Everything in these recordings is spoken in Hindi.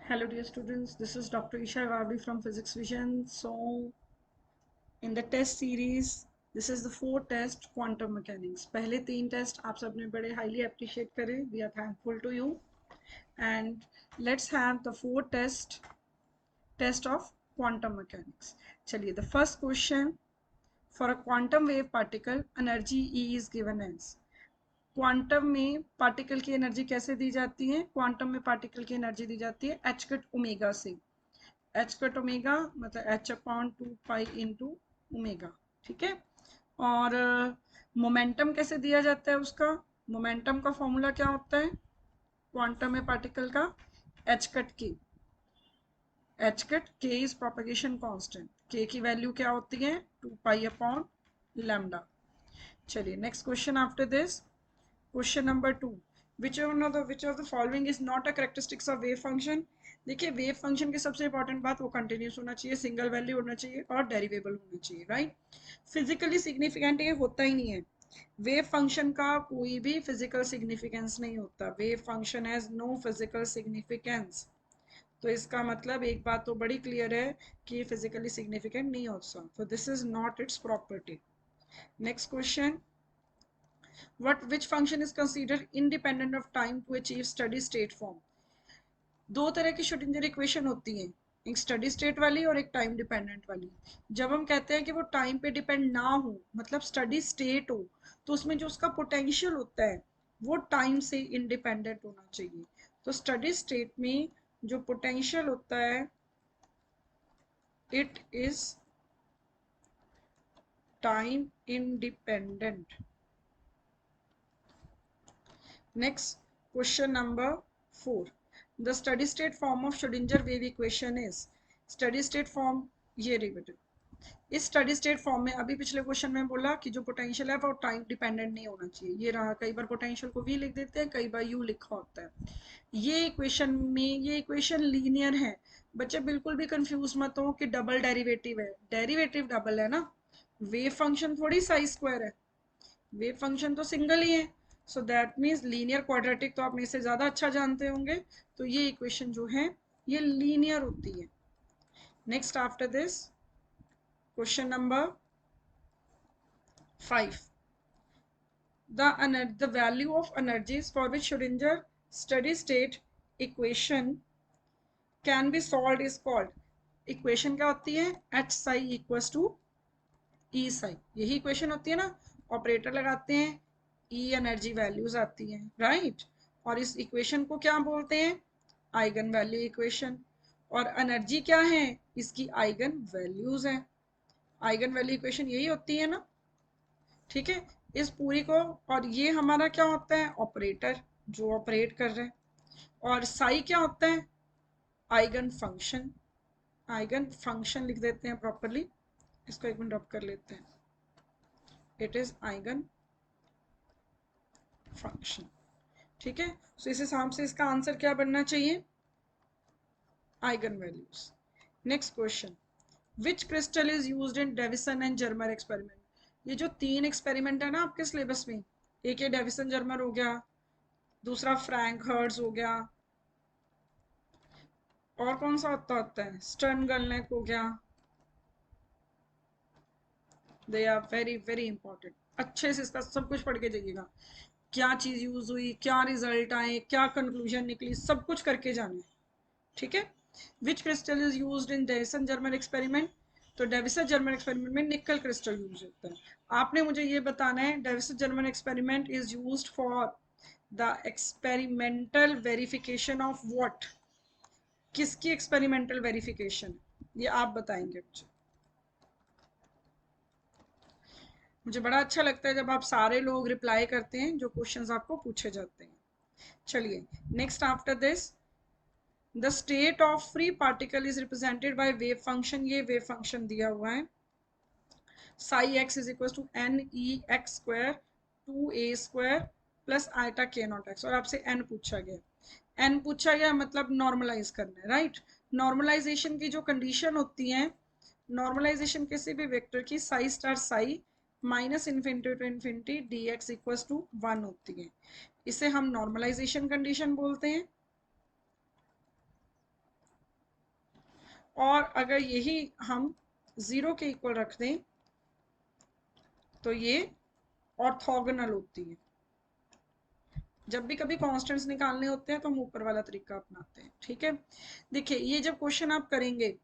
Hello dear students, this is Dr. Isha Gavdi from Physics Vision. So in the test series, this is the fourth test, quantum mechanics. पहले तीन टेस्ट आप सबने बड़े highly appreciate करे. We are thankful to you. And let's have the fourth test of quantum mechanics. चलिए, the first question, for a quantum wave particle, energy E is given as. Quantum में पार्टिकल की एनर्जी कैसे दी जाती है? क्वांटम में पार्टिकल की एनर्जी दी जाती है एच कट ओमेगा से. एच कट ओमेगा मतलब H upon 2 pi into omega. ठीक है. और मोमेंटम कैसे दिया जाता है उसका? मोमेंटम का फॉर्मूला क्या होता है क्वांटम में पार्टिकल का? एच कट के. एच कट के इज प्रोपगेशन कांस्टेंट. के की वैल्यू क्या होती है? 2 पाई अपॉन लैम्डा. चलिए next question after this. Question number 2, which of the following is not a characteristics of wave function. देखिए वेव फंक्शन की सबसे इंपॉर्टेंट बात वो कंटिन्यूस होना चाहिए, सिंगल वैल्यू होना चाहिए और डेरिवेबल होना चाहिए. राइट. फिजिकली सिग्निफिकेंट ये होता ही नहीं है. वेव फंक्शन का कोई भी फिजिकल सिग्निफिकेंस नहीं होता. Wave function has no physical significance. तो इसका मतलब एक बात तो बड़ी क्लियर है कि फिजिकली सिग्निफिकेंट नहीं होता. तो this is not it's property. Next question. Which function is considered independent of time to achieve steady state form? दो तरह की श्रोडिंगर इक्वेशन होती हैं, एक स्टडी स्टेट वाली और एक टाइम डिपेंडेंट वाली. जब हम कहते हैं कि वो टाइम पे डिपेंड ना हो, मतलब स्टडी स्टेट हो, तो उसमें जो उसका पोटेंशियल होता है वो टाइम से इंडिपेंडेंट होना चाहिए. तो स्टडी स्टेट में जो पोटेंशियल होता है it is time independent. Next, question number 4. The steady state form of Schrodinger wave equation is. Steady state form ये रही बेटे. इस स्टडी स्टेट फॉर्म में अभी पिछले क्वेश्चन में बोला कि जो पोटेंशियल है वो टाइम डिपेंडेंट नहीं होना चाहिए. ये रहा. कई बार पोटेंशियल को v लिख देते हैं, कई बार u लिखा होता है. ये इक्वेशन में ये इक्वेशन लीनियर है. बच्चे बिल्कुल भी कंफ्यूज मत हो कि डबल डेरिवेटिव है. डेरिवेटिव डबल है ना, वेव फंक्शन थोड़ी साई स्क्वायर है. वेव फंक्शन तो सिंगल ही है. So that means linear quadratic तो आप मेरे से ज्यादा अच्छा जानते होंगे. तो ये इक्वेशन जो है ये लीनियर होती है. Next after this question number 5. The value of energies for which Schrodinger steady state equation can be solved is called. Equation क्या होती है? एच साई इक्वल्स टू ई साई. यही इक्वेशन होती है ना. ऑपरेटर लगाते हैं, ई एनर्जी वैल्यूज आती हैं. राइट. और इस इक्वेशन को क्या बोलते हैं? Eigen value equation. और एनर्जी क्या है? इसकी आइगन वैल्यूज है. आइगन वैल्यू इक्वेशन यही होती है ना. ठीक है. इस पूरी को, और ये हमारा क्या होता है? ऑपरेटर जो ऑपरेट कर रहे हैं. और साई क्या होता है? Eigen function. आइगन फंक्शन लिख देते हैं प्रॉपरली. इसको एक मिनट ड्रॉप कर लेते हैं. It is eigen function. ठीक है. सो इस हिसाब से इसका आंसर क्या बनना चाहिए? Eigenvalues. Next question. Which crystal is used in Davisson and Germer experiment? ये जो तीन एक्सपेरिमेंट है ना आपके सिलेबस में, एक ये डेविसन जर्मर हो गया, दूसरा फ्रैंक हर्ट्ज हो गया, और कौन सा होता है? स्टर्न गलनेक हो गया. They are very very important. अच्छे से इसका सब कुछ पढ़ के जाइएगा. क्या चीज यूज हुई, क्या रिजल्ट आए, क्या कंक्लूजन निकली, सब कुछ करके जाना है. ठीक है. Which crystal is used in Davisson Germer experiment? तो डेविसन जर्मन एक्सपेरिमेंट में निकल क्रिस्टल यूज होता है. आपने मुझे ये बताना है Davisson German experiment is used for the experimental verification of what? किसकी एक्सपेरिमेंटल वेरिफिकेशन? ये आप बताएंगे मुझे. मुझे बड़ा अच्छा लगता है जब आप सारे लोग रिप्लाई करते हैं जो क्वेश्चंस आपको पूछे जाते हैं. चलिए next after this. The state of free particle is represented by wave function. ये वेव फंक्शन दिया हुआ है. Psi X is equal to N E X square 2a square plus iota K naught X. और आपसे एन पूछा गया. एन पूछा गया मतलब नॉर्मलाइज करना है. राइट. नॉर्मलाइजेशन की जो कंडीशन होती है, नॉर्मलाइजेशन किसी भी वेक्टर की psi star psi minus infinity to infinity D X equal to 1 होती है. इसे हम नॉर्मलाइजेशन कंडीशन बोलते हैं. और अगर यही हम 0 के इक्वल रख दें तो ये ऑर्थोगोनल होती है। जब भी कभी कांस्टेंट्स निकालने होते हैं तो हम ऊपर वाला तरीका अपनाते हैं, ठीक है। देखिए ये जब क्वेश्चन आप करेंगे,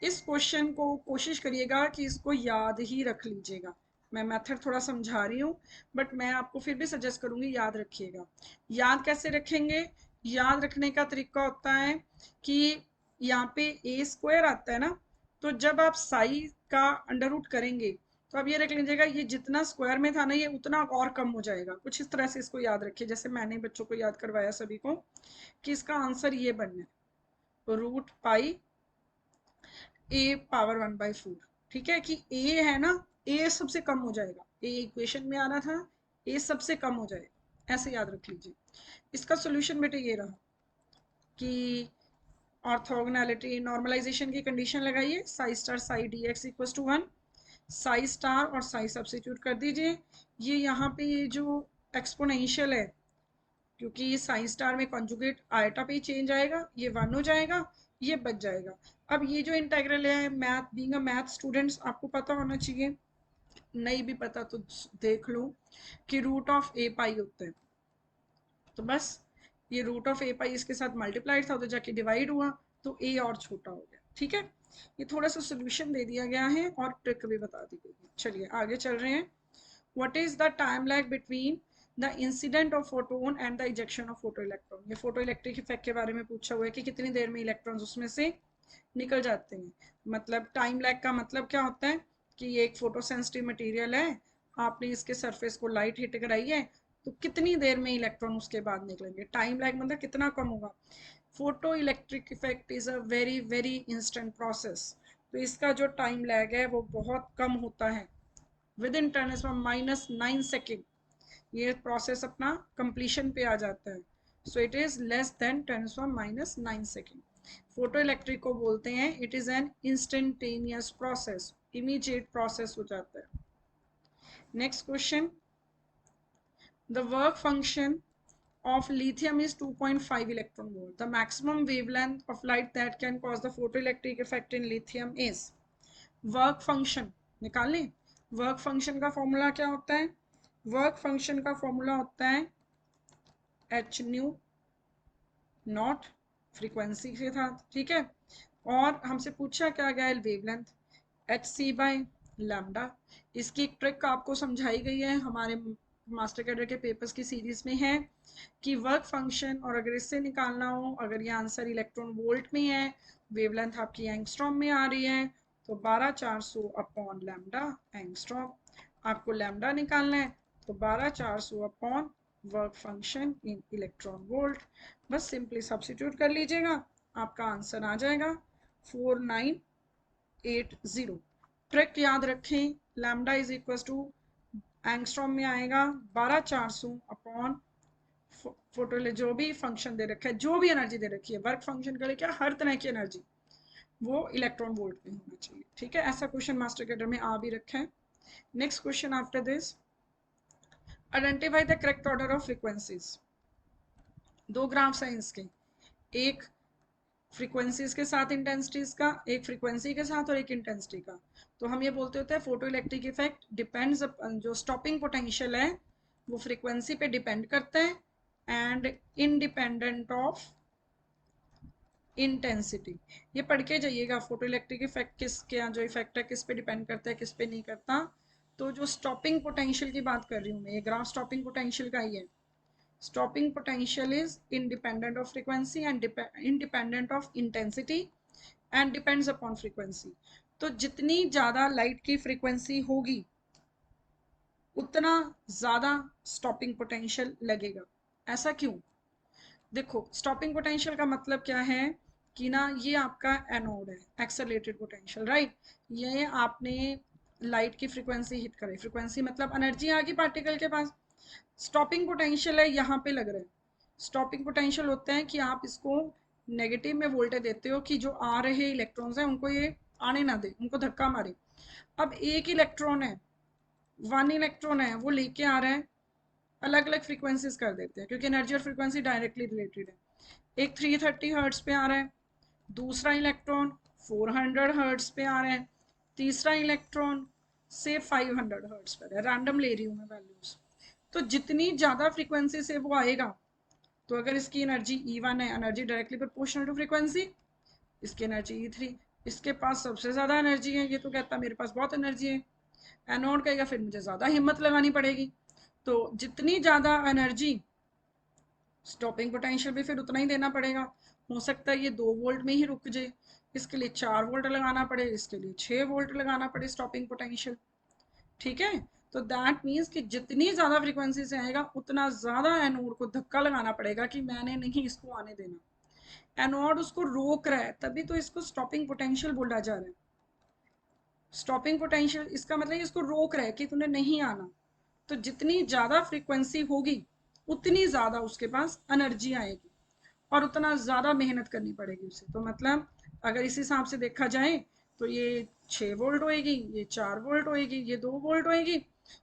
इस क्वेश्चन को कोशिश करिएगा कि इसको याद ही रख लीजिएगा। मैं मेथड थोड़ा समझा रही हूँ, बट मैं आपको फिर भी सजेस्ट करूंगी याद रखिएगा। याद कैसे रखेंगे? याद रखने का तरीका होता है कि यहाँ पे ए स्क्वायर आता है ना, तो जब आप साई का अंडर रूट करेंगे तो अब ये रख लीजिएगा, ये जितना स्क्वायर में था ना ये उतना और कम हो जाएगा। कुछ इस तरह से इसको याद रखिए, जैसे मैंने बच्चों को याद करवाया सभी को कि इसका आंसर ये बनना है, तो रूट पाई ए पावर 1/4। ठीक है कि ए है ना, ए सबसे कम हो जाएगा, ए इक्वेशन में आ रहा था, ए सबसे कम हो जाएगा, ऐसे याद रख लीजिए। इसका सोल्यूशन बेटे ये रहा कि ऑर्थोगोनैलिटी नॉर्मलाइजेशन की कंडीशन लगाइए, psi star psi D X equal to 1, psi star और साई सब्सिट्यूट कर दीजिए। ये यहाँ पे ये जो एक्सपोनेंशियल है, क्योंकि ये साइन स्टार में कॉन्जुगेट आयटा पे चेंज आएगा, ये 1 हो जाएगा, ये बच जाएगा। अब ये जो इंटेग्रल है, math being a math students आपको पता होना चाहिए, नहीं भी पता तो देख लो कि रूट ऑफ ए पाई होता है। तो बस ये रूट ऑफ ए पाई इसके साथ मल्टीप्लाइड था तो जाके डिवाइड हुआ, तो ए और छोटा हो गया। ठीक है, ये थोड़ा सा सोल्यूशन दे दिया गया है और ट्रिक भी बता दी गई है। चलिए आगे चल रहे हैं। What is the time lag between the incident of photon and the ejection of photo electron? ये फोटो इलेक्ट्रिक इफेक्ट के बारे में पूछा हुआ है कि कितनी देर में इलेक्ट्रॉन्स उसमें से निकल जाते हैं। मतलब टाइम लैग का मतलब क्या होता है कि ये एक फोटो सेंसिटिव मटेरियल है, आपने इसके सरफेस को लाइट हिट कराई है, तो कितनी देर में इलेक्ट्रॉन उसके बाद निकलेंगे। टाइम लैग मतलब कितना कम होगा। Photo electric effect is a very very instant process, तो इसका जो टाइम लैग है वो बहुत कम होता है, विद इन -9 सेकेंड ये प्रोसेस अपना कंप्लीशन पे आ जाता है। So it is less than -9 second. Photo electric को बोलते हैं it is an instantaneous process, immediate process हो जाता है। Next question, the work function of lithium is 2.5 electron volt. The maximum wavelength of light that can cause the photoelectric effect in lithium is। Work function निकाल लें। वर्क फंक्शन का फॉर्मूला क्या होता है? वर्क फंक्शन का फॉर्मूला होता है एच न्यू नॉट, फ्रीक्वेंसी के साथ, ठीक है। और हमसे पूछा क्या गया है? Wavelength, H C by lambda. इसकी एक ट्रिक आपको समझाई गई है हमारे मास्टर कैडर के पेपर्स की सीरीज में है कि वर्क फंक्शन, और अगर इससे निकालना हो, अगर ये आंसर इलेक्ट्रॉन वोल्ट में है, वेवलेंथ आपकी एंगस्ट्रॉम में आ रही है, तो 12400 अपॉन लैम्डा एंगस्ट्रॉम। आपको लैम्डा निकालना है तो 12400 upon work function in electron volt. बस सिंपली सब्सिट्यूट कर लीजिएगा, आपका आंसर आ जाएगा 4980। ट्रिक याद रखें, lambda is equal to angstrom में आएगा 12400 अपॉन फोटो, जो भी फंक्शन दे रखा है, जो भी एनर्जी दे रखी है, वर्क फंक्शन के लिए क्या, हर तरह की एनर्जी वो इलेक्ट्रॉन वोल्ट में होना चाहिए। ठीक है, ऐसा क्वेश्चन मास्टर कैडर में आ भी रखा है। Next question after this, identify the correct order of frequencies. दो ग्राफ्स हैं इसके, एक फ्रीक्वेंसीज के साथ इंटेंसिटीज का, एक फ्रीक्वेंसी के साथ और एक इंटेंसिटी का। तो हम ये बोलते होते हैं फोटो इलेक्ट्रिक इफेक्ट डिपेंड्स, जो स्टॉपिंग पोटेंशियल है वो फ्रीक्वेंसी पे डिपेंड करता है एंड इंडिपेंडेंट ऑफ इंटेंसिटी। ये पढ़ के जाइएगा, फोटो इलेक्ट्रिक इफेक्ट किस क्या जो इफेक्ट है किस पे डिपेंड करता है किस पे नहीं करता। तो जो स्टॉपिंग पोटेंशियल की बात कर रही हूँ मैं, ये ग्राफ स्टॉपिंग पोटेंशियल का ही है। Stopping potential is independent of frequency and independent of intensity and depends upon frequency। तो जितनी ज्यादा लाइट की फ्रीक्वेंसी होगी उतना ज्यादा स्टॉपिंग पोटेंशियल लगेगा। ऐसा क्यों? देखो स्टॉपिंग पोटेंशियल का मतलब क्या है कि ना, ये आपका एनोड है, एक्सेलरेटेड पोटेंशियल, राइट। ये आपने लाइट की फ्रीक्वेंसी हिट करे, फ्रीक्वेंसी मतलब एनर्जी आ गई पार्टिकल के पास, स्टॉपिंग पोटेंशियल है यहाँ पे लग रहा है। स्टॉपिंग पोटेंशियल होता है कि आप इसको नेगेटिव में वोल्टेज देते हो कि जो आ रहे इलेक्ट्रॉन्स हैं उनको ये आने ना दे, उनको धक्का मारे। अब एक इलेक्ट्रॉन है, 1 इलेक्ट्रॉन है, वो लेके आ रहा है, अलग अलग फ्रीक्वेंसीज कर देते हैं क्योंकि एनर्जी और फ्रीक्वेंसी डायरेक्टली रिलेटेड है। एक 330 हर्ट्ज पे आ रहा है, दूसरा इलेक्ट्रॉन 400 हर्ट्ज पे आ रहा है, तीसरा इलेक्ट्रॉन से 500 हर्ट्ज पर है, रैंडम ले रही हूँ मैं वैल्यूज। तो जितनी ज्यादा फ्रीक्वेंसी से वो आएगा, तो अगर इसकी एनर्जी E1 है, energy directly proportional to frequency, इसकी एनर्जी E3, इसके पास सबसे ज्यादा एनर्जी है, ये तो कहता है मेरे पास बहुत एनर्जी है। एनोड कहेगा फिर मुझे ज्यादा हिम्मत लगानी पड़ेगी, तो जितनी ज्यादा एनर्जी, स्टॉपिंग पोटेंशियल भी फिर उतना ही देना पड़ेगा। हो सकता है ये 2 वोल्ट में ही रुक जाए, इसके लिए 4 वोल्ट लगाना पड़े, इसके लिए 6 वोल्ट लगाना पड़े स्टॉपिंग पोटेंशियल। ठीक है, तो दैट मीन्स कि जितनी ज्यादा फ्रीक्वेंसी से आएगा उतना ज्यादा एनोड को धक्का लगाना पड़ेगा कि मैंने नहीं इसको आने देना। एनोड उसको रोक रहा है, तभी तो इसको स्टॉपिंग पोटेंशियल बोला जा रहा है। स्टॉपिंग पोटेंशियल इसका मतलब इसको रोक रहा है कि तूने नहीं आना। तो जितनी ज्यादा फ्रीक्वेंसी होगी उतनी ज्यादा उसके पास एनर्जी आएगी और उतना ज्यादा मेहनत करनी पड़ेगी उसे। तो मतलब अगर इस हिसाब से देखा जाए तो ये 6 वोल्ट होएगी, ये 4 वोल्ट होएगी, ये 2 वोल्ट होएगी।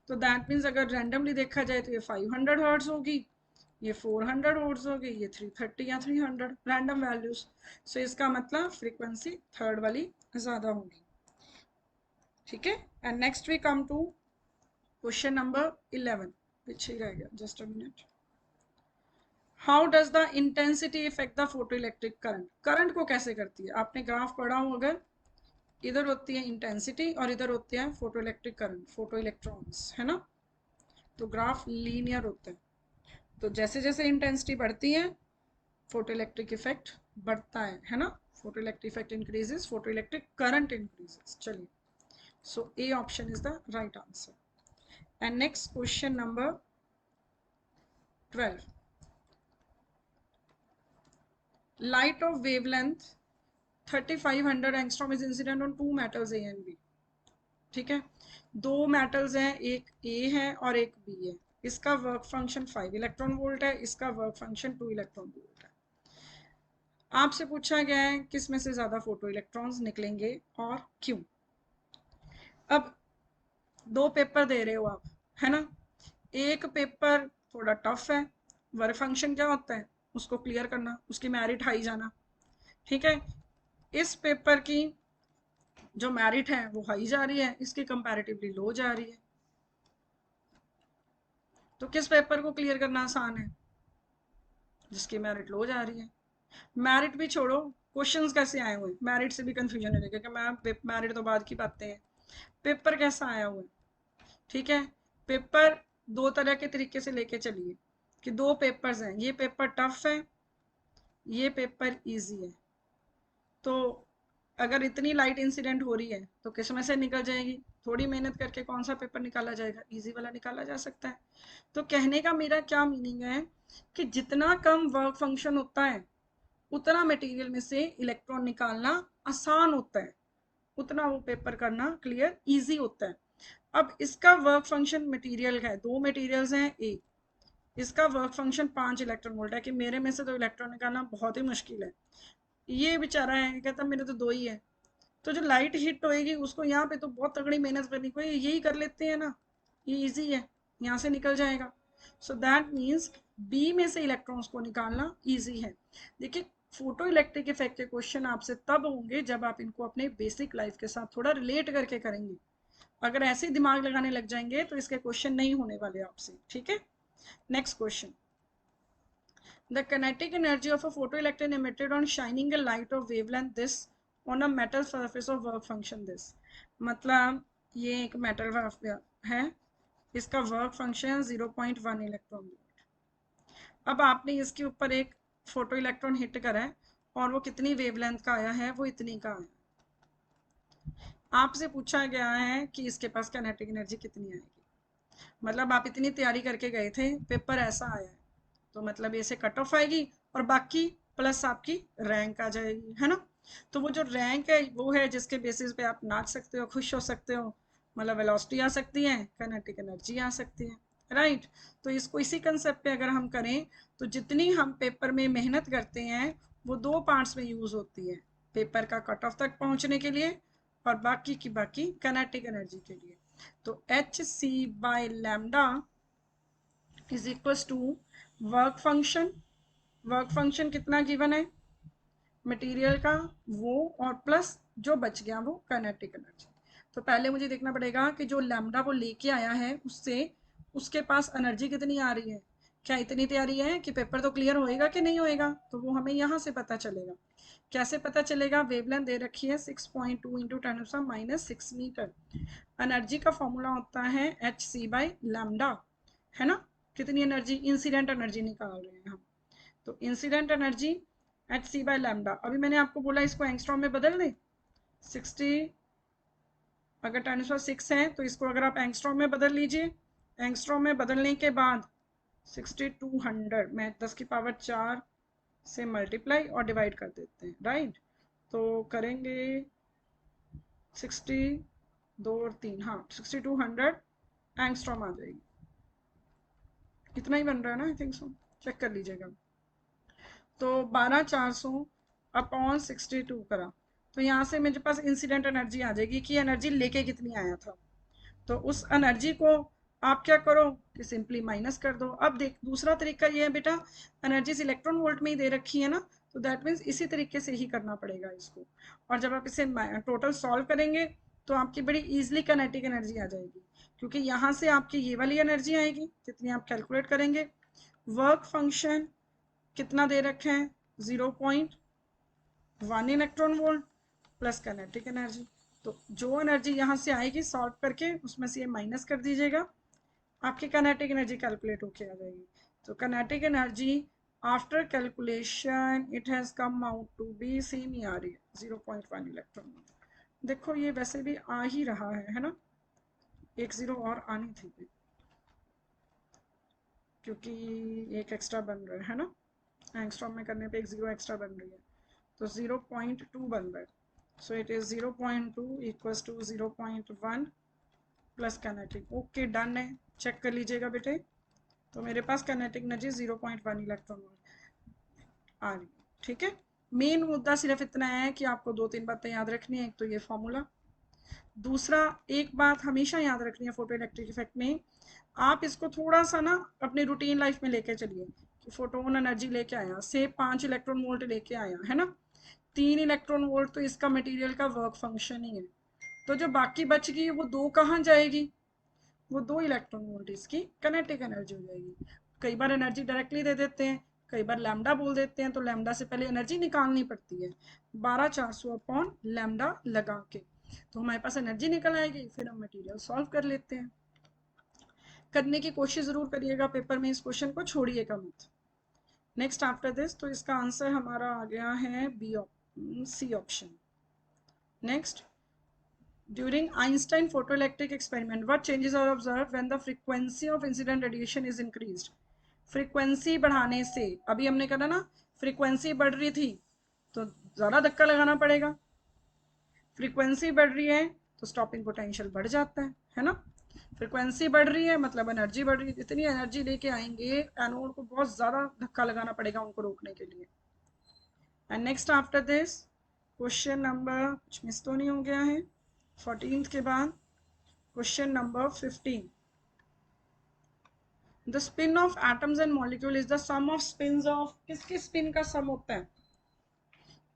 तो दैट मीन्स अगर रैंडमली देखा जाए तो ये 500 हर्ट्ज होगी, ये 400 हर्ट्ज होगी, ये 330 या 300 रैंडम वैल्यूज। सो इसका मतलब फ्रीक्वेंसी थर्ड वाली ज्यादा होगी। ठीक है, and next we come to question number 11, पीछे ही रह गया, just a minute. How does the intensity effect the photo electric current? Current को कैसे करती है? आपने ग्राफ पढ़ा हो अगर, इधर होती है इंटेंसिटी और इधर होती है photo electric current, photo electrons, है ना। तो ग्राफ लीनियर होता है, तो जैसे जैसे इंटेंसिटी बढ़ती है फोटो इलेक्ट्रिक इफेक्ट बढ़ता है ना। Photoelectric effect increases, photo electric current increases. चलिए, so A option is the right answer. And next question number 12, light of wavelength 3500 angstrom is incident on two metals A and B। ठीक है, दो मेटल्स हैं, एक ए है और एक बी है। इसका वर्क फंक्शन 5 इलेक्ट्रॉन वोल्ट है, इसका वर्क फंक्शन 2 इलेक्ट्रॉन वोल्ट है। आपसे पूछा गया है किस में से ज्यादा फोटो इलेक्ट्रॉन्स निकलेंगे और क्यों। अब दो पेपर दे रहे हो आप, है ना। एक पेपर थोड़ा टफ है, वर्क फंक्शन क्या होता है उसको क्लियर करना, उसकी मेरिट हाई जाना। ठीक है, इस पेपर की जो मेरिट है वो हाई जा रही है, इसकी कंपैरेटिवली लो जा रही है। तो किस पेपर को क्लियर करना आसान है? जिसकी मेरिट लो जा रही है। मेरिट भी छोड़ो, क्वेश्चंस कैसे आए हुए, मेरिट से भी कंफ्यूजन है कि मैम मेरिट तो बाद की बातें हैं, पेपर कैसा आया हुआ है। ठीक है, पेपर दो तरह के तरीके से लेके चलिए कि दो पेपर्स हैं, ये पेपर टफ है, ये पेपर इजी है। तो अगर इतनी लाइट इंसिडेंट हो रही है तो किस में से निकल जाएगी? थोड़ी मेहनत करके कौन सा पेपर निकाला जाएगा? इजी वाला निकाला जा सकता है। तो कहने का मेरा क्या मीनिंग है कि जितना कम वर्क फंक्शन होता है उतना मटेरियल में से इलेक्ट्रॉन निकालना आसान होता है, उतना वो पेपर करना क्लियर इजी होता है। अब इसका वर्क फंक्शन मटेरियल है, दो मटेरियल्स हैं ए, इसका वर्क फंक्शन 5 इलेक्ट्रॉन वोल्ट है कि मेरे में से तो इलेक्ट्रॉन निकालना बहुत ही मुश्किल है। ये बेचारा है कहता मेरे तो दो ही है, तो जो लाइट हिट होएगी उसको यहाँ पे तो बहुत तगड़ी मेहनत करनी पड़ेगी, यही कर लेते हैं ना, ये इजी है, यहाँ से निकल जाएगा। सो दैट मीन्स बी में से इलेक्ट्रॉन्स को निकालना इजी है। देखिए, फोटो इलेक्ट्रिक इफेक्ट के क्वेश्चन आपसे तब होंगे जब आप इनको अपने बेसिक लाइफ के साथ थोड़ा रिलेट करके करेंगे। अगर ऐसे ही दिमाग लगाने लग जाएंगे तो इसके क्वेश्चन नहीं होने वाले आपसे। ठीक है, next question, the kinetic energy of a photoelectron emitted on shining a light of wavelength this on a metal surface of work function this। मतलब ये एक मेटल है, इसका वर्क फंक्शन 0.1 इलेक्ट्रॉन वोल्ट। अब आपने इसके ऊपर एक फोटो इलेक्ट्रॉन हिट करा है और वो कितनी वेवलेंथ का आया है? वो इतनी का आया। आपसे पूछा गया है कि इसके पास काइनेटिक एनर्जी कितनी आएगी। मतलब आप इतनी तैयारी करके गए थे, पेपर ऐसा आया है, तो मतलब ऐसे कट ऑफ आएगी और बाकी प्लस आपकी रैंक आ जाएगी, है ना। तो वो जो रैंक है वो है जिसके बेसिस पे आप नाच सकते हो, खुश हो सकते हो, मतलब वेलोसिटी आ सकती है, काइनेटिक एनर्जी आ सकती है, राइट। तो इसको इसी कंसेप्ट पे अगर हम करें तो जितनी हम पेपर में मेहनत करते हैं वो दो पार्ट्स में यूज होती है, पेपर का कट ऑफ तक पहुंचने के लिए और बाकी की बाकी काइनेटिक एनर्जी के लिए। तो H C by lambda is equal to work function, work function कितना गिवन है? मटेरियल का वो, और प्लस जो बच गया वो काइनेटिक एनर्जी। तो पहले मुझे देखना पड़ेगा कि जो लैम्डा वो लेके आया है उससे उसके पास एनर्जी कितनी आ रही है। क्या इतनी तैयारी है कि पेपर तो क्लियर होएगा कि नहीं होएगा, तो वो हमें यहाँ से पता चलेगा। कैसे पता चलेगा? वेवलेंथ दे रखी है 6.2 इंटू 10⁻⁻6 मीटर। एनर्जी का फॉर्मूला होता है hc/लैम्डा, है ना। कितनी एनर्जी? इंसिडेंट एनर्जी निकाल रहे हैं हम, तो इंसिडेंट एनर्जी hc/लैम्डा। अभी मैंने आपको बोला इसको एंगस्ट्रॉम में बदल दें। 60 अगर 10⁻6 है तो इसको अगर आप एंगस्ट्रॉम में बदल लीजिए, एंगस्ट्रॉम में बदलने के बाद 6200 में 10⁴ से मल्टीप्लाई और डिवाइड कर देते हैं, राइट। तो करेंगे 60 2 और 3, हाँ 6200 एंगस्ट्रॉम आ जाएगी। इतना ही बन रहा है ना, आई थिंक सो, चेक कर लीजिएगा। तो 12400 अपॉन 62 करा, तो यहाँ से मेरे पास इंसिडेंट एनर्जी आ जाएगी कि एनर्जी लेके कितनी आया था। तो उस एनर्जी को आप क्या करो कि सिंपली माइनस कर दो। अब देख, दूसरा तरीका ये है बेटा, एनर्जी इलेक्ट्रॉन वोल्ट में ही दे रखी है ना, तो दैट मीन्स इसी तरीके से ही करना पड़ेगा इसको। और जब आप इसे टोटल सॉल्व करेंगे तो आपकी बड़ी इजीली काइनेटिक एनर्जी आ जाएगी, क्योंकि यहाँ से आपकी ये वाली एनर्जी आएगी जितनी आप कैलकुलेट करेंगे। वर्क फंक्शन कितना दे रखे हैं? 0.1 electron volt plus kinetic energy. तो जो एनर्जी यहाँ से आएगी सॉल्व करके उसमें से ये माइनस कर दीजिएगा, आपकी काइनेटिक एनर्जी कैलकुलेट होके आ जाएगी। तो kinetic energy after calculation it has come out to be, same ही आ रही है 0.1 इलेक्ट्रॉन। देखो ये वैसे भी आ ही रहा है ना, एक जीरो और आनी थी क्योंकि एक एक्स्ट्रा बन रहा है ना, एंगस्ट्रॉम में करने पे एक जीरो एक्स्ट्रा बन रही है, तो 0.2 बन रहा है। So it is 0.2 equals to 0.1 plus kinetic. Okay done है, चेक कर लीजिएगा बेटे। तो मेरे पास काइनेटिक एनर्जी 0.1 इलेक्ट्रॉन वोल्ट आ रही है, ठीक है। मेन मुद्दा सिर्फ इतना है कि आपको 2-3 बातें याद रखनी है। एक तो ये फॉर्मूला, दूसरा एक बात हमेशा याद रखनी है फोटो इलेक्ट्रिक इफेक्ट में, आप इसको थोड़ा सा ना अपनी रूटीन लाइफ में लेके चलिए कि फोटोन एनर्जी लेके आया, से 5 इलेक्ट्रॉन वोल्ट लेके आया है ना, 3 इलेक्ट्रॉन वोल्ट तो इसका मटेरियल का वर्क फंक्शन ही है। तो जो बाकी बच गई वो 2 कहाँ जाएगी? वो 2 इलेक्ट्रॉन वोल्ट इसकी काइनेटिक एनर्जी हो जाएगी। कई बार एनर्जी डायरेक्टली दे देते हैं, कई बार लैम्डा बोल देते हैं, तो लैम्डा से पहले एनर्जी निकालनी पड़ती है 12400 अपॉन लैम्डा लगा के, तो हमारे पास एनर्जी निकल आएगी, फिर हम मटेरियल सॉल्व कर लेते हैं। करने की कोशिश जरूर करिएगा, पेपर में इस क्वेश्चन को छोड़िएगा मत। नेक्स्ट आफ्टर दिस, तो इसका आंसर हमारा आ गया है C option. Next, during Einstein photoelectric experiment, what changes are observed when the frequency of incident radiation is increased? Frequency बढ़ाने से, अभी हमने कहा ना फ्रीक्वेंसी बढ़ रही थी तो ज्यादा धक्का लगाना पड़ेगा, फ्रीक्वेंसी बढ़ रही है तो स्टॉपिंग पोटेंशियल बढ़ जाता है ना। फ्रीक्वेंसी बढ़ रही है मतलब एनर्जी बढ़ रही है, जितनी एनर्जी लेके आएंगे एनोड को बहुत ज्यादा धक्का लगाना पड़ेगा उनको रोकने के लिए। And next after this question number, कुछ मिस तो नहीं हो गया है 14th के बाद question number 15। The spin of atoms and molecule is the sum of spins of, किसकी स्पिन का सम होता है?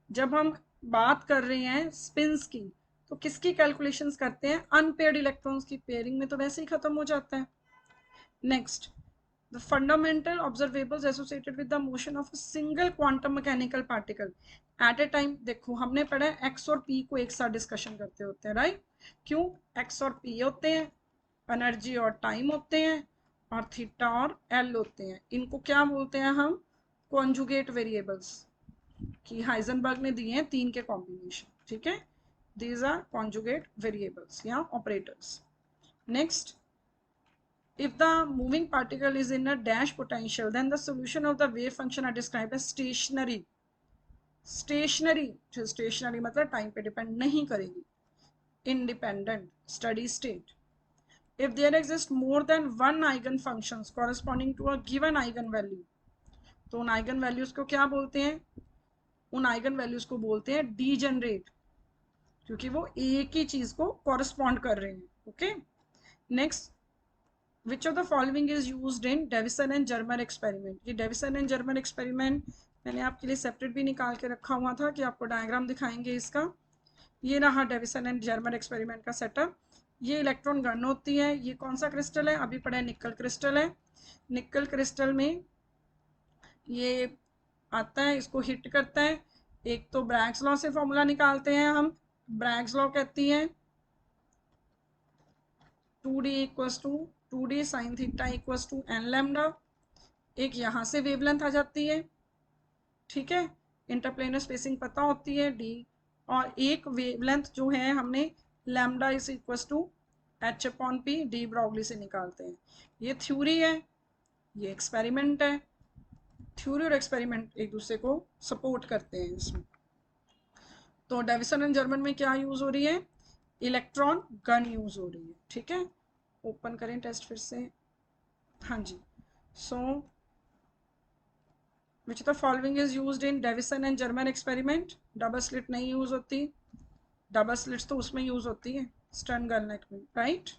जब हम बात कर रहे हैं स्पिन्स की तो किसकी कैलकुलेशंस करते हैं? अनपेयर्ड इलेक्ट्रॉन्स की, पेयरिंग में तो वैसे ही खत्म हो जाता है। Next, the fundamental observables associated with the motion of a single quantum mechanical particle at a time। देखो हमने पढ़ा है x और p को एक साथ डिस्कशन करते होते हैं, राइट। क्यों? x और p होते हैं, एनर्जी और टाइम होते हैं, और थीटा और l होते हैं। इनको क्या बोलते हैं हम? कॉन्जुगेट वेरिएबल्स, कि हाइजेनबर्ग ने दिए हैं 3 के कॉम्बिनेशन, ठीक है। दीज आर कॉन्जुगेट वेरिएबल्स या operators. Next, if the moving particle is in a dash potential, then the solution of the wave function are described as stationary। stationary, stationary मतलब टाइम पे डिपेंड नहीं करेगी, independent, steady state। if there exist more than one eigen functions corresponding to a given eigen value, तो उन आइगन वैल्यूज को क्या बोलते हैं? उन आइगन वैल्यूज को बोलते हैं डीजेनरेट, क्योंकि वो एक ही चीज को कॉरेस्पॉन्ड कर रहे हैं, okay. Next, Which of the following is used in Davison and Germer experiment? ये Davison and Germer experiment मैंने आपके लिए सेपरेट भी निकाल के रखा हुआ था कि आपको डायग्राम दिखाएंगे इसका। ये रहा डेविसन एंड जर्मन एक्सपेरिमेंट का सेटअप। ये इलेक्ट्रॉन गन होती है। ये कौन सा क्रिस्टल है, अभी पढ़ा है, निकल क्रिस्टल है। निकल क्रिस्टल में ये आता है, इसको हिट करता है। एक तो ब्रैग्स लॉ से फॉर्मूला निकालते हैं हम। ब्रैग्स लॉ कहती है 2d equals to 2d sine theta equals to N lambda. एक यहाँ से वेवलेंथ आ जाती है, ठीक है, इंटरप्लेनर स्पेसिंग पता होती है डी। और एक वेवलेंथ जो है हमने lambda is equals to H upon P de Broglie से निकालते हैं। ये थ्योरी है, ये एक्सपेरिमेंट है। थ्योरी और एक्सपेरिमेंट एक दूसरे को सपोर्ट करते हैं इसमें। तो डेविसन एंड जर्मन में क्या यूज हो रही है, इलेक्ट्रॉन गन यूज हो रही है, ठीक है। ओपन करें टेस्ट फिर से, हाँ जी। So which the following is used in Davisson and German experiment. Double slit नहीं यूज होती, डबल स्लिट्स तो उसमें यूज होती है स्टन गन में, राइट।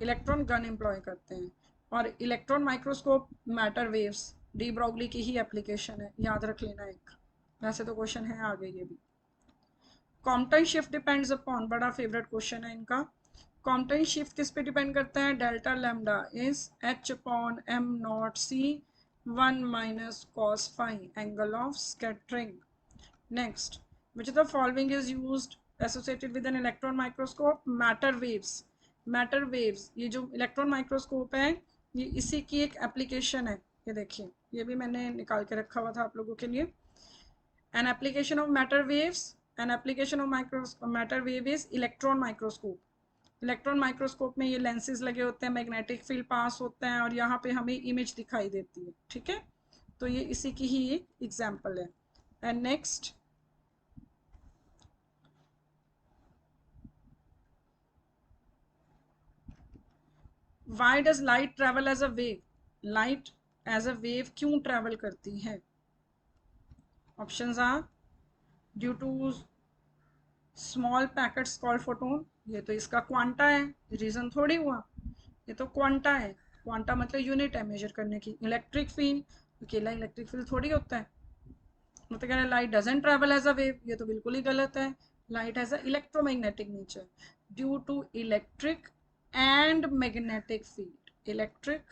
इलेक्ट्रॉन गन एम्प्लॉय करते हैं। और electron microscope matter waves de Broglie की ही एप्लीकेशन है, याद रख लेना एक, वैसे तो क्वेश्चन है आगे ये भी। कॉम्पटन शिफ्ट डिपेंड्स अपॉन, बड़ा फेवरेट क्वेश्चन है इनका। कॉम्पटन शिफ्ट किस पे डिपेंड करता है, delta lambda is h upon m naught c 1 minus cos phi angle of scattering. Next, which of the following is used associated with an electron microscope, matter waves। Matter waves, ये जो इलेक्ट्रॉन माइक्रोस्कोप है ये इसी की एक एप्लीकेशन है। ये देखिए, ये भी मैंने निकाल के रखा हुआ था आप लोगों के लिए। An application of matter waves, an application of matter wave is electron microscope. Electron microscope में ये लेंसेज लगे होते हैं, मैग्नेटिक फील्ड पास होता है और यहाँ पे हमें इमेज दिखाई देती है, ठीक है। तो ये इसी की ही एक एग्जाम्पल है। And next, why does light travel as a wave. Light as a wave क्यों ट्रेवल करती है। Options are due to small packets called photon. ये तो इसका क्वांटा है, रीजन थोड़ी हुआ, ये तो क्वांटा है। क्वांटा मतलब यूनिट है मेजर करने की। इलेक्ट्रिक फील्ड, अकेला इलेक्ट्रिक फील्ड थोड़ी होता है। मतलब कह रहे हैं light doesn't travel as a wave, ये तो बिल्कुल ही गलत है। Light has a electromagnetic nature due to electric and magnetic field, electric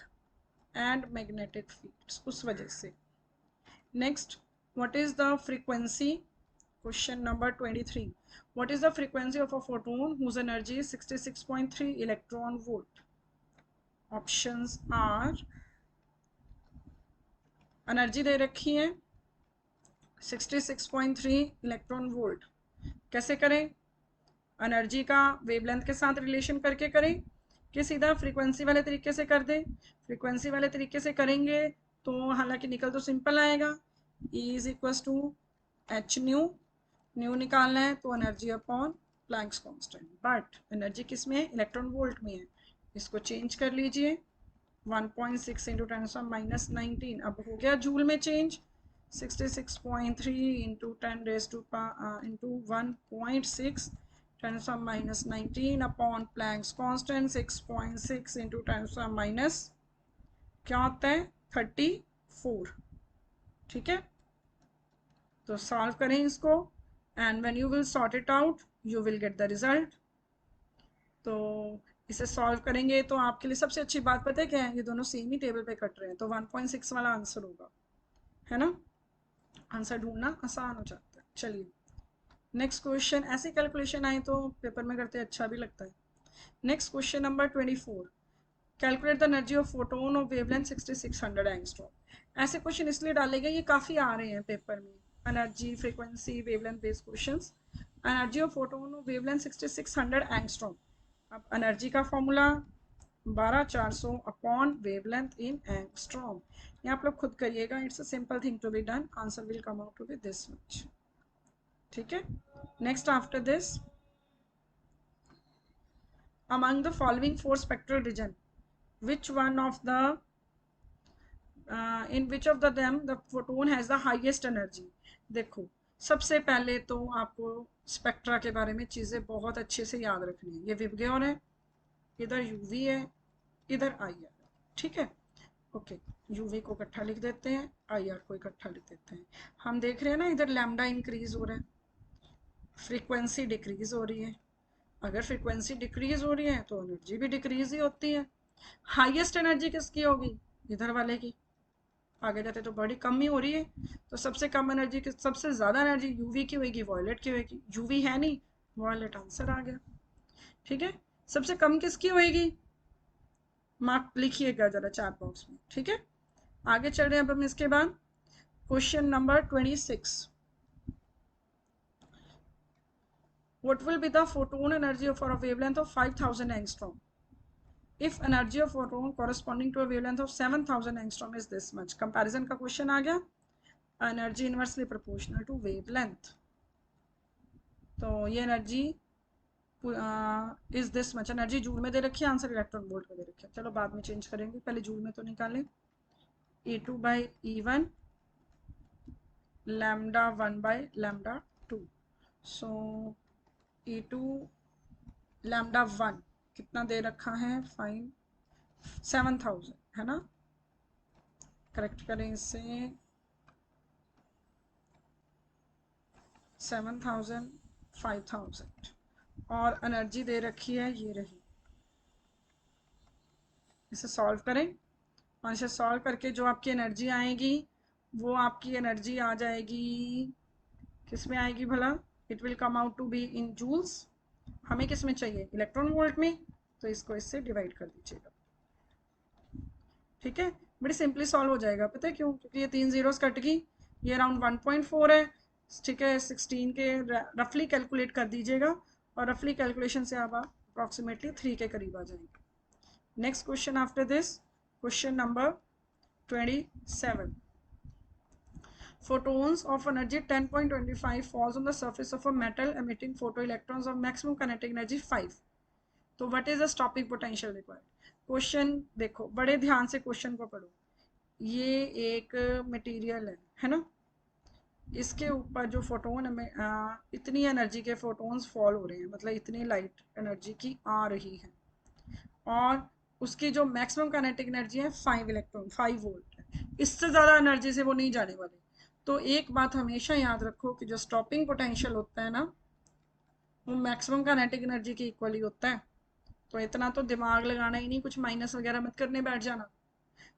and magnetic fields, उस वजह से। Next, what is the frequency, question number 23, what is the frequency of a photon whose energy is 66.3 electron volt. Options are, energy दे रखी है 66.3 इलेक्ट्रॉन वोल्ट। कैसे करें, एनर्जी का वेवलेंथ के साथ रिलेशन करके करें कि सीधा फ्रीक्वेंसी वाले तरीके से कर दें। फ्रीक्वेंसी वाले तरीके से करेंगे तो हालांकि निकल तो सिंपल आएगा, E is equal to h nu, nu निकालना है तो energy upon Planck's constant, but energy किस में है, इलेक्ट्रॉन वोल्ट में है। इसको चेंज कर लीजिए, 1.6 इंटू 10⁻19, अब हो गया जूल में change. 66.3 into 1.6 10⁻19 upon Planck's constant 6.6 into 10⁻, क्या होता है 34, ठीक है। तो सॉल्व करें इसको and when you will sort it out you will get the result. तो इसे सॉल्व करेंगे तो आपके लिए सबसे अच्छी बात पता है क्या है, ये दोनों सेम ही टेबल पे कट रहे हैं, तो 1.6 वाला आंसर होगा, है ना। आंसर ढूंढना आसान हो जाता है। चलिए नेक्स्ट क्वेश्चन, ऐसे कैलकुलेशन आए तो पेपर में करते अच्छा भी लगता है। Next question number 24, calculate the energy of photon of wavelength 6600 angstrom. ऐसे क्वेश्चन इसलिए डाले गए, ये काफ़ी आ रहे हैं पेपर में, energy, frequency, wavelength based questions. Energy of photon of wavelength 6600 angstrom. अब एनर्जी का formula 12400 upon wavelength in angstrom. ये आप लोग खुद करिएगा, it's a simple thing to be done, answer will come out to be this much, ठीक है। Next after this, among the following four spectral region, which one of the in which of the them the photon has the highest energy। देखो सबसे पहले तो आपको स्पेक्ट्रा के बारे में चीज़ें बहुत अच्छे से याद रखनी है। ये विबग्योर है, इधर यूवी है, इधर आई है, ठीक है। ओके, यूवी को इकट्ठा लिख देते हैं, आईआर को इकट्ठा लिख देते हैं। हम देख रहे हैं ना इधर लैम्डा इंक्रीज हो रहा है, फ्रीक्वेंसी डिक्रीज हो रही है। अगर फ्रीक्वेंसी डिक्रीज हो रही है तो एनर्जी भी डिक्रीज ही होती है। हाईएस्ट एनर्जी किसकी होगी? इधर वाले की। आगे जाते तो बड़ी कम ही हो रही है, तो सबसे कम एनर्जी की, सबसे ज्यादा एनर्जी यूवी की होगी, वॉयलेट की होगी। यूवी है नहीं, वॉयलेट आंसर आ गया। ठीक है, सबसे कम किसकी होगी? मार्क लिखिएगा जरा चैट बॉक्स में। ठीक है, आगे चल रहे हैं अब हम इसके बाद। Question number 26, what will be the photon energy for a wavelength of 5000 angstrom if energy of photon corresponding to a wavelength of 7000 angstrom is this much? Comparison का क्वेश्चन आ गया। Energy inversely proportional to wavelength, तो ये energy is this much. Energy joule में दे रखी है, आंसर इलेक्ट्रॉन वोल्ट में दे रखी है। चलो बाद में चेंज करेंगे, पहले जूल में तो निकालें। E2/E1 लैम्डा 1/λ2, सो E2 लैम्डा 1 कितना दे रखा है? 7000 है ना। करेक्ट करें इससे, 7000 5000, और एनर्जी दे रखी है ये रही। इसे सॉल्व करें, और इसे सॉल्व करके जो आपकी एनर्जी आएगी वो आपकी एनर्जी आ जाएगी, किस में आएगी भला? It will come out to be in joules. हमें किस में चाहिए? इलेक्ट्रॉन वोल्ट में, तो इसको इससे डिवाइड कर दीजिएगा। ठीक है, बड़ी सिंपली सॉल्व हो जाएगा। पता है क्यों? क्योंकि ये 3 जीरोस कट गई, ये अराउंड 1.4 है। ठीक है, 16 के रफली कैलकुलेट कर दीजिएगा, और रफली कैलकुलेशन से आप अप्रॉक्सीमेटली 3 के करीब आ जाएंगे। Next question after this, question number 27, photons of energy 10.25 falls on the surface of a metal emitting photoelectrons of maximum kinetic energy 5, तो what is the stopping potential required? Question देखो, बड़े ध्यान से क्वेश्चन को पढ़ो। ये एक मटेरियल है ना, इसके ऊपर जो फोटोन में इतनी एनर्जी के फोटोन्स फॉल हो रहे हैं, मतलब इतनी लाइट एनर्जी की आ रही है, और उसकी जो मैक्सिमम काइनेटिक एनर्जी है 5 इलेक्ट्रॉन 5 वोल्ट है। इससे ज़्यादा एनर्जी से वो नहीं जाने वाले। तो एक बात हमेशा याद रखो कि जो स्टॉपिंग पोटेंशियल होता है ना, वो मैक्सिमम काइनेटिक एनर्जी के इक्वल ही होता है। तो इतना तो दिमाग लगाना ही नहीं, कुछ माइनस वगैरह मत करने बैठ जाना।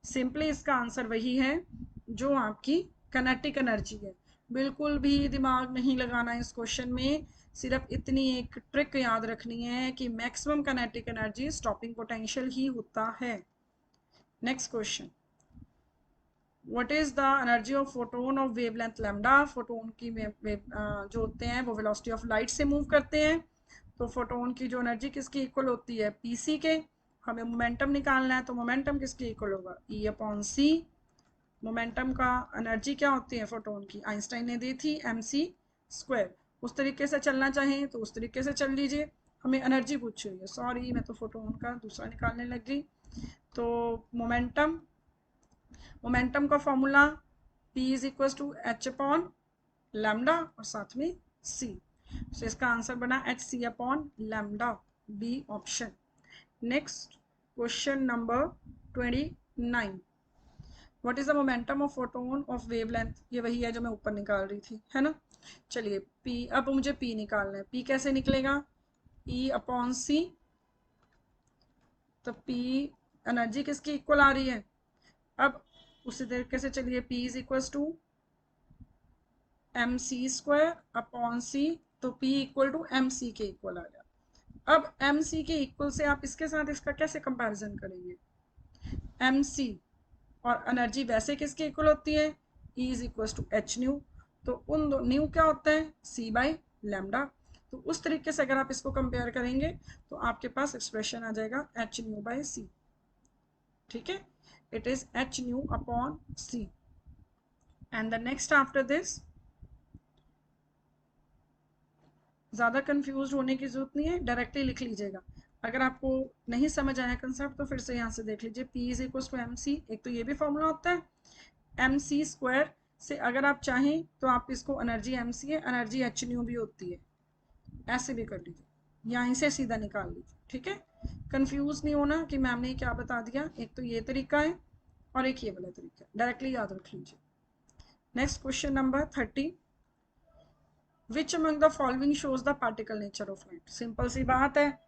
सिंपली इसका आंसर वही है जो आपकी काइनेटिक एनर्जी है। बिल्कुल भी दिमाग नहीं लगाना इस क्वेश्चन में, सिर्फ इतनी एक ट्रिक याद रखनी है कि maximum kinetic energy stopping potential ही होता है। Next question, what is the energy of photon of wavelength lambda? Photon की जो होते हैं वो वेलोसिटी ऑफ लाइट से मूव करते हैं, तो फोटोन की जो एनर्जी किसकी इक्वल होती है? पीसी के। हमें मोमेंटम निकालना है, तो मोमेंटम किसकी इक्वल होगा? E/c। मोमेंटम का एनर्जी क्या होती है फोटोन की? आइंस्टाइन ने दी थी mc²। उस तरीके से चलना चाहें तो उस तरीके से चल लीजिए। हमें एनर्जी पूछी हुई है, सॉरी मैं तो फोटोन का दूसरा निकालने लग गई। तो मोमेंटम का formula P is equal to h/λ और साथ में c, तो इसका आंसर बना hc/λ, B option. Next question number 29, what is the momentum of photon of wavelength? ये वही है जो मैं ऊपर निकाल रही थी, है ना। चलिए P, अब मुझे P निकालना है। P कैसे निकलेगा? E/c। तो P एनर्जी किसकी इक्वल आ रही है? अब उसी तरीके से चलिए, P is equal to mc²/c, तो P इक्वल टू mc के इक्वल आ गया। अब mc के इक्वल से आप इसके साथ इसका कैसे कंपैरिजन करेंगे? mc और एनर्जी वैसे किसके इक्वल होती है? E is equal to h nu, तो उन दो न्यू क्या होता है? c/λ। तो उस तरीके से अगर आप इसको कंपेयर करेंगे तो आपके पास एक्सप्रेशन आ जाएगा h/c। ठीक है, it is h/c। and the next after this, ज़्यादा कंफ्यूज होने की जरूरत नहीं है, डायरेक्टली लिख लीजिएगा। अगर आपको नहीं समझ आया कंसेप्ट तो फिर से यहाँ से देख लीजिए। P is equal to mc, एक तो ये भी फॉर्मूला होता है। mc² से अगर आप चाहें तो आप इसको एनर्जी mc है, एनर्जी h/v भी होती है, ऐसे भी कर लीजिए, यहाँ से सीधा निकाल लीजिए। ठीक है, कंफ्यूज नहीं होना कि मैम ने क्या बता दिया। एक तो ये तरीका है, और एक ये वाला तरीका, डायरेक्टली याद रख लीजिए। Next question number 30, which among the following shows the particle nature of light. Simple सी बात है,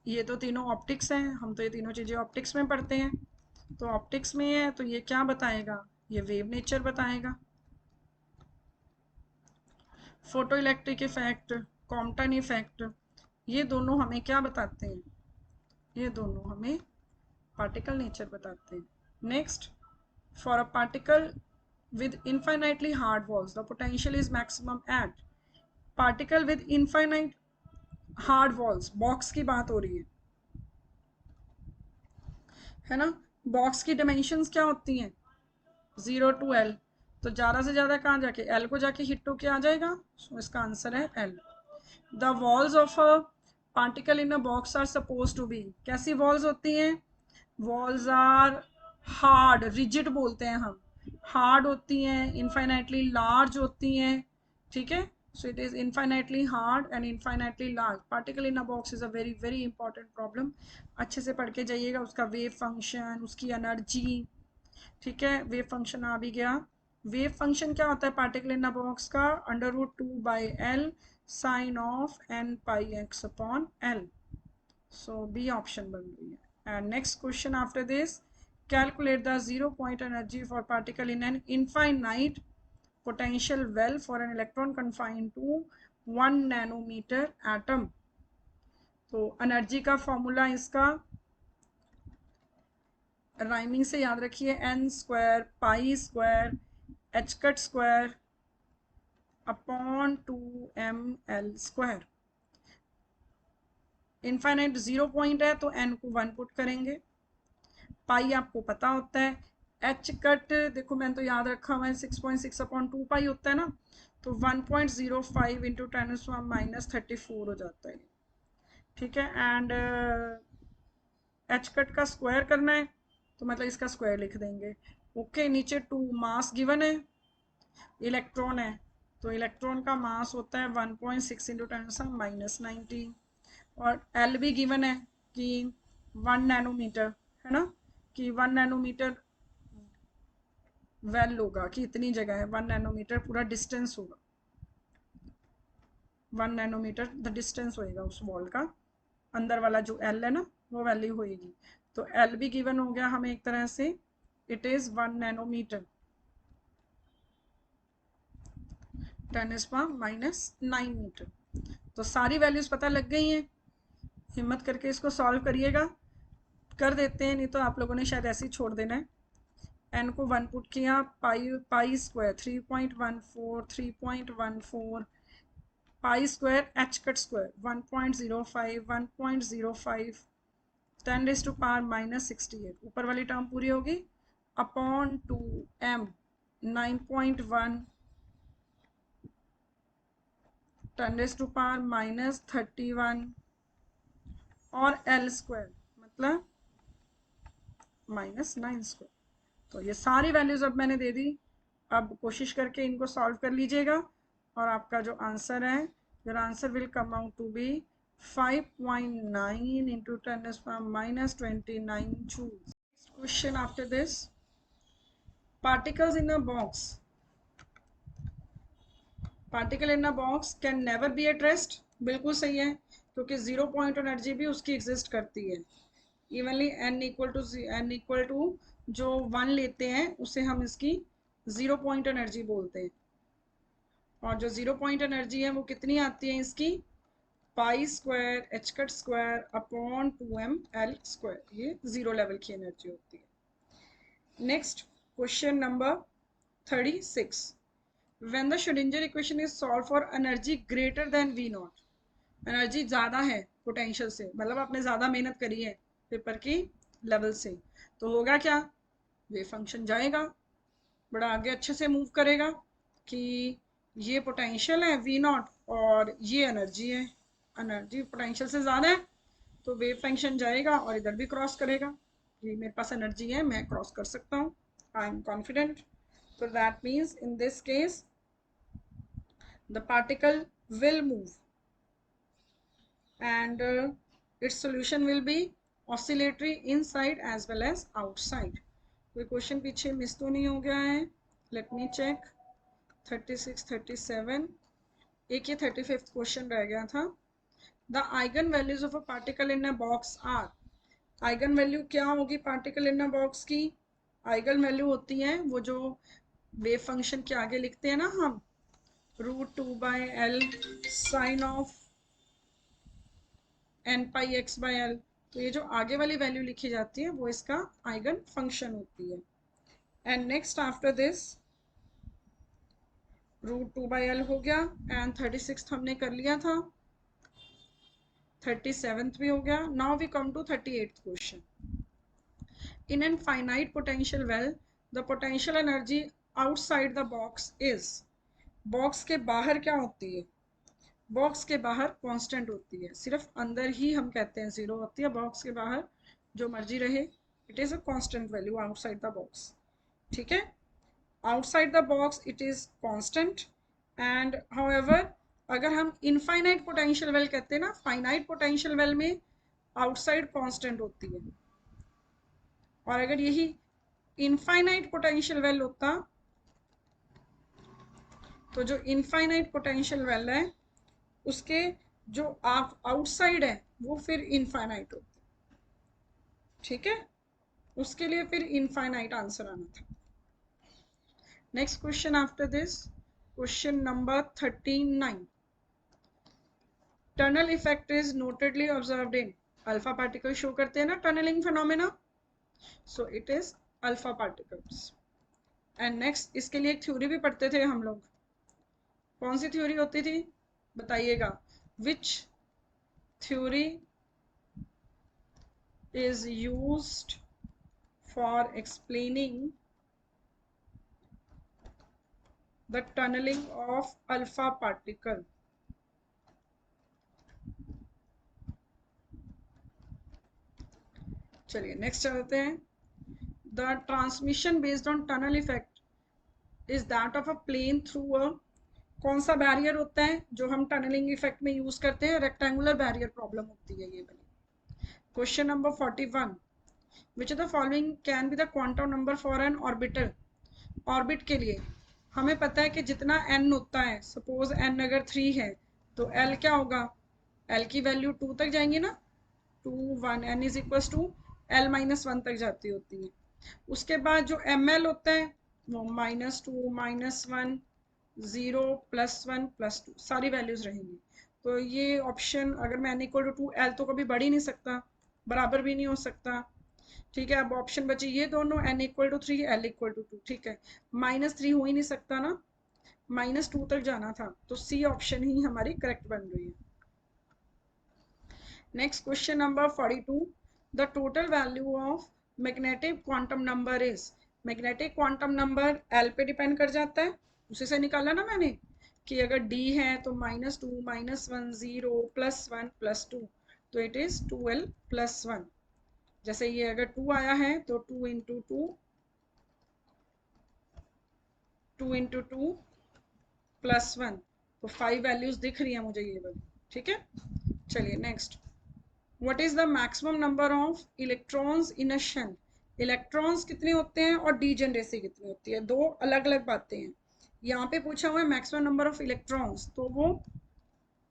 ये तो तीनों ऑप्टिक्स हैं, हम तो ये तीनों चीजें ऑप्टिक्स में पढ़ते हैं, तो ऑप्टिक्स में है तो ये क्या बताएगा, ये वेव नेचर बताएगा। Photo electric effect, Compton effect, ये दोनों हमें क्या बताते हैं, ये दोनों हमें पार्टिकल नेचर बताते हैं। Next, for a particle with infinitely hard walls the potential is maximum at, particle with infinite hard walls, box की बात हो रही है ना। बॉक्स की डायमेंशंस क्या होती हैं, 0 to L, तो ज़्यादा से ज़्यादा कहाँ जाके L को जाके हिट होके आ जाएगा, सो इसका आंसर है L। The walls of a particle in a box are suppose to be, कैसी वॉल्स होती हैं, वॉल्स आर हार्ड, रिजिड बोलते हैं हम, हार्ड होती हैं, इनफाइनाइटली लार्ज होती हैं, ठीक है। So it is infinitely hard and infinitely large. Particle in a box is a very very important problem. अच्छे से पढ़ के जाइएगा, उसका वेव फंक्शन, उसकी एनर्जी, ठीक है। वेव फंक्शन आ भी गया। वेव फंक्शन क्या होता है पार्टिकल इन अ बॉक्स का, √2/L sine of n pi x upon L। So B option बन रही है। And next question after this, calculate the 0 point energy for particle in an infinite potential well for an electron confined to 1 nanometer atom। तो एनर्जी का फॉर्मूला इसका राइमिंग से याद रखिए, n² π² h² upon 2ml²। Infinite 0 point है तो n को 1 पुट करेंगे, पाई आपको पता होता है, एच कट देखो मैंने तो याद रखा हुआ है 6.6 अपॉन 2 पाई होता है ना, तो 1.05 इंटू 10⁻34 हो जाता है, ठीक है। एंड एच कट का स्क्वायर करना है तो मतलब इसका स्क्वायर लिख देंगे, ओके। नीचे 2 मास गिवन है, इलेक्ट्रॉन है, तो इलेक्ट्रॉन का मास होता है 1.6 इंटू 10⁻90, और एल भी गिवन है कि 1 नैनोमीटर है ना, कि 1 नैनोमीटर वेल होगा कि इतनी जगह है, 1 नैनोमीटर पूरा डिस्टेंस होगा, 1 नैनोमीटर द डिस्टेंस होएगा उस वॉल का, अंदर वाला जो एल है ना वो वैल्यू होएगी। तो एल भी गिवन हो गया हमें एक तरह से, इट इज 1 नैनोमीटर 10⁻⁹ मीटर। तो सारी वैल्यूज पता लग गई हैं, हिम्मत करके इसको सॉल्व करिएगा, कर देते हैं, नहीं तो आप लोगों ने शायद ऐसे ही छोड़ देना है। एन को 1 पुट किया, पाई² 3.14 3.14 पाई² एच कट स्क्वायर 1.05 1.05 10⁻⁻68, ऊपर वाली टर्म पूरी होगी, अपॉन 2m 9.1 10⁻⁻31 और L² मतलब -9²। तो ये सारी वैल्यूज अब मैंने दे दी, अब कोशिश करके इनको सॉल्व कर लीजिएगा, और आपका जो आंसर है, your answer will come out to be 5.9 into 10⁻⁻29 joules. Question after this, particles in a box, particle in a box can never be at rest, बिल्कुल सही है, क्योंकि 0 पॉइंट एनर्जी भी उसकी एग्जिस्ट करती है। इवनली n इक्वल टू जो 1 लेते हैं उसे हम इसकी 0 पॉइंट एनर्जी बोलते हैं, और जो 0 पॉइंट एनर्जी है वो कितनी आती है इसकी, पाई² H cut square upon 2ml², ये 0 लेवल की एनर्जी होती है। Next question number 36, when the Schrödinger equation is solved for energy greater than V0, energy ज़्यादा है पोटेंशियल से, मतलब आपने ज़्यादा मेहनत करी है पेपर की लेवल से, तो होगा क्या, वेव फंक्शन जाएगा, बड़ा आगे अच्छे से मूव करेगा, कि ये पोटेंशियल है V0 और ये एनर्जी है, एनर्जी पोटेंशियल से ज़्यादा है, तो वेव फंक्शन जाएगा और इधर भी क्रॉस करेगा, ये मेरे पास एनर्जी है, मैं क्रॉस कर सकता हूँ, I am confident. So that means in this case the particle will move and its solution will be oscillatory inside as well as outside. कोई क्वेश्चन पीछे मिस तो नहीं हो गया है? Let me check. 36, 37, एक ये 35th क्वेश्चन रह गया था। The eigenvalues of a particle in a box are. Eigenvalue क्या होगी पार्टिकल इन अ बॉक्स की? आइगन वैल्यू होती है वो जो वेव फंक्शन के आगे लिखते हैं ना हम, √2/L sine of n πx/L। तो ये जो आगे वाली वैल्यू लिखी जाती है वो इसका आइगन फंक्शन होती है। And next after this √2/L हो गया, एंड 36 हमने कर लिया था, 37th भी हो गया। Now we come to 38th question. In an finite potential well, the potential energy outside the box is। Box के बाहर क्या होती है? बॉक्स के बाहर कांस्टेंट होती है, सिर्फ अंदर ही हम कहते हैं जीरो होती है, बॉक्स के बाहर जो मर्जी रहे it is a constant value outside the box. ठीक है, outside the box it is constant. And however अगर हम इनफाइनाइट पोटेंशियल वेल कहते हैं ना, फाइनाइट पोटेंशियल वेल में आउटसाइड कांस्टेंट होती है, और अगर यही इनफाइनाइट पोटेंशियल वेल होता तो जो इनफाइनाइट पोटेंशियल वेल है उसके जो आउटसाइड है वो फिर इनफाइनाइट होती। ठीक है, उसके लिए फिर इनफाइनाइट आंसर आना था। Next question after this, question number 39। Tunnel effect is notedly observed in. Alpha particle show करते हैं ना tunnelling phenomena, so it is alpha particles. And next इसके लिए एक थ्योरी भी पढ़ते थे हम लोग, कौन सी थ्योरी होती थी बताइएगा? विच theory is used for explaining the tunneling of alpha particle। चलिए नेक्स्ट चलते हैं। The transmission based on tunnel effect is that of a plane through a. कौन सा बैरियर होता है जो हम टनलिंग इफेक्ट में यूज करते हैं? रेक्टेंगुलर बैरियर प्रॉब्लम होती है ये वाली। Question number 41। Which of the following can be the quantum number for an orbital. Orbit के लिए हमें पता है कि जितना n होता है, सपोज n अगर 3 है तो l क्या होगा? l की वैल्यू 2 तक जाएंगी ना, 2 1 n is equal to l-1 तक जाती होती है। उसके बाद जो ml होता है वो -2 -1 0 +1 +2 सारी वैल्यूज रहेंगी। तो ये ऑप्शन अगर मैं n इक्वल टू 2, l तो कभी बढ़ ही नहीं सकता, बराबर भी नहीं हो सकता। ठीक है, अब ऑप्शन बची ये दोनों, n equal to 3 l equal to 2। ठीक है, -3 हो ही नहीं सकता ना, -2 तक जाना था, तो सी ऑप्शन ही हमारी करेक्ट बन रही है। Next question number 42। The total value of magnetic quantum number is. Magnetic quantum number l पे डिपेंड कर जाता है, उसी से निकाला ना मैंने कि अगर d है तो -2 -1 0 +1 +2, तो इट इज 2l +1। जैसे ये अगर 2 आया है तो 2 × 2 2 × 2 +1, तो 5 वैल्यूज दिख रही है मुझे ये वाली। ठीक है, चलिए next. What is the maximum number of electrons in a shell. Electrons कितने होते हैं और डीजेनरेसी कितनी होती है, दो अलग अलग बातें हैं। यहाँ पे पूछा हुआ है मैक्सिमम नंबर ऑफ इलेक्ट्रॉन्स, तो वो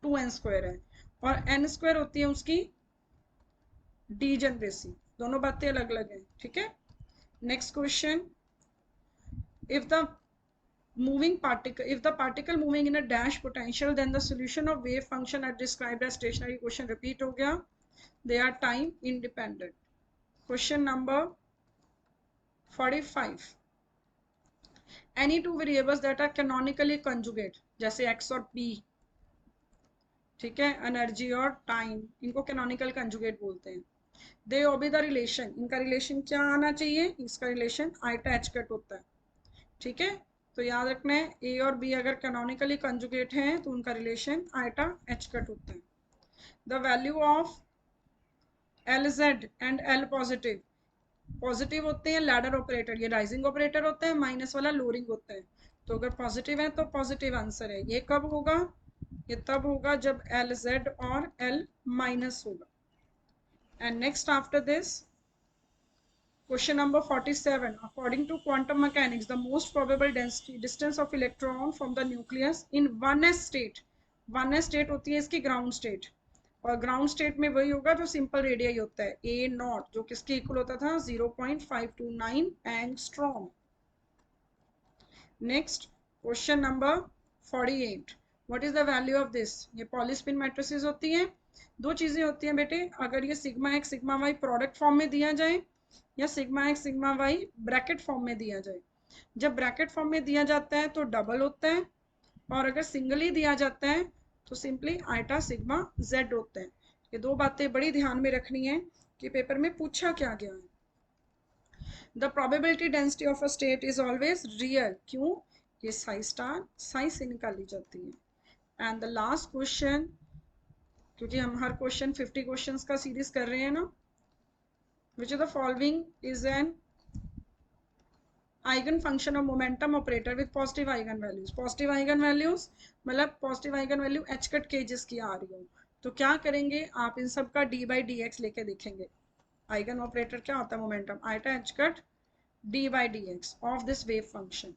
2n² है, और n² होती है उसकी डीजेनरेसी, दोनों बातें अलग अलग हैं। ठीक है, next question. if the if the particle moving in a dash potential, then the solution of wave function are described as stationary। question repeat हो गया, they are time independent। question number 45। any two variables that are canonically conjugate, जैसे x और p, ठीक है, एनर्जी और टाइम, इनको कैनोनिकल कंजुगेट बोलते हैं। दे ओबे द रिलेशन, इनका रिलेशन क्या आना चाहिए? इसका रिलेशन आइटा एच कट होता है। ठीक है, तो याद रखना है ए और बी अगर कैनोनिकली कंजुगेट हैं तो उनका रिलेशन आइटा एच कट होता है। The value of LZ and L positive, positive होते हैं लैडर ऑपरेटर, ये राइजिंग ऑपरेटर होता है, माइनस वाला लोअरिंग होता है। तो अगर पॉजिटिव है तो पॉजिटिव आंसर है। ये कब होगा? ये तब होगा जब LZ और L माइनस होगा। And next after this Question number 47. According to quantum mechanics, the most probable distance of electron from the nucleus in 1s state. 1s state होती है इसकी ग्राउंड स्टेट, और ग्राउंड स्टेट में वही होगा जो सिंपल रेडियस होता है ए नॉट, जो किसके इक्वल होता था 0.529 angstrom. Next question number 48. What is the value of this? ये पॉलीस्पिन मैट्रिसेस होती हैं. दो चीजें होती हैं बेटे, अगर ये sigma x sigma y product form में दिया जाए या sigma x sigma y bracket form में दिया जाए. जब ब्रैकेट फॉर्म में दिया जाता है तो डबल होता है, और अगर सिंगली दिया जाता है तो सिंपली आइटा सिग्मा जेड होता है. ये दो बातें बड़ी ध्यान में रखनी है कि पेपर में पूछा क्या गया है. The probability density of a state is always real. क्यों? ये साई स्टार साई से निकाली जाती है. एंड द लास्ट क्वेश्चन, क्योंकि हम हर क्वेश्चन 50 क्वेश्चंस का सीरीज कर रहे हैं ना. Which of the following is an eigen function of momentum operator with positive eigen values? Positive eigen values मतलब positive eigen value h cut k जिसकी आ रही हो, तो क्या करेंगे आप इन सब का d by dx लेके देखेंगे. eigen operator क्या होता है? Momentum iota h cut d by dx of this wave function.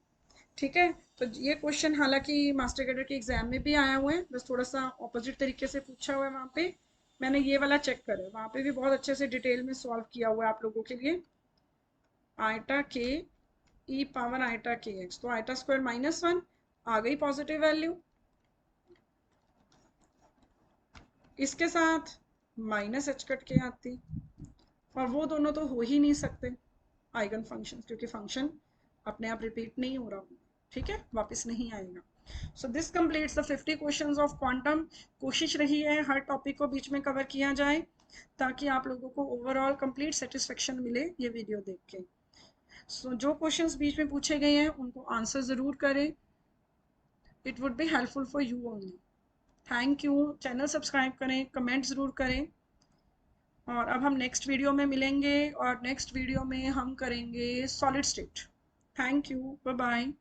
ठीक है, तो ये क्वेश्चन हालांकि मास्टर कैडर के एग्जाम में भी आया हुआ है, बस थोड़ा सा ऑपोजिट तरीके से पूछा हुआ है. वहाँ पे मैंने ये वाला चेक करा है, वहाँ पे भी बहुत अच्छे से डिटेल में सॉल्व किया हुआ है आप लोगों के लिए. आइटा के ई पावर आइटा के एक्स, तो आइटा स्क्वायर -1 आ गई पॉजिटिव वैल्यू. इसके साथ माइनस एच कट के आती, और वो दोनों तो हो ही नहीं सकते आइगन फंक्शन, क्योंकि फंक्शन अपने आप रिपीट नहीं हो रहा, ठीक है, वापस नहीं आएगा. So this completes the 50 questions of quantum. कोशिश रही है हर टॉपिक को बीच में कवर किया जाए ताकि आप लोगों को ओवरऑल कंप्लीट सेटिस्फेक्शन मिले ये वीडियो देख के. सो जो क्वेश्चंस बीच में पूछे गए हैं उनको आंसर ज़रूर करें. It would be helpful for you only. Thank you. Channel subscribe करें, कमेंट ज़रूर करें. और अब हम नेक्स्ट वीडियो में मिलेंगे, और नेक्स्ट वीडियो में हम करेंगे solid state. Thank you. Bye bye.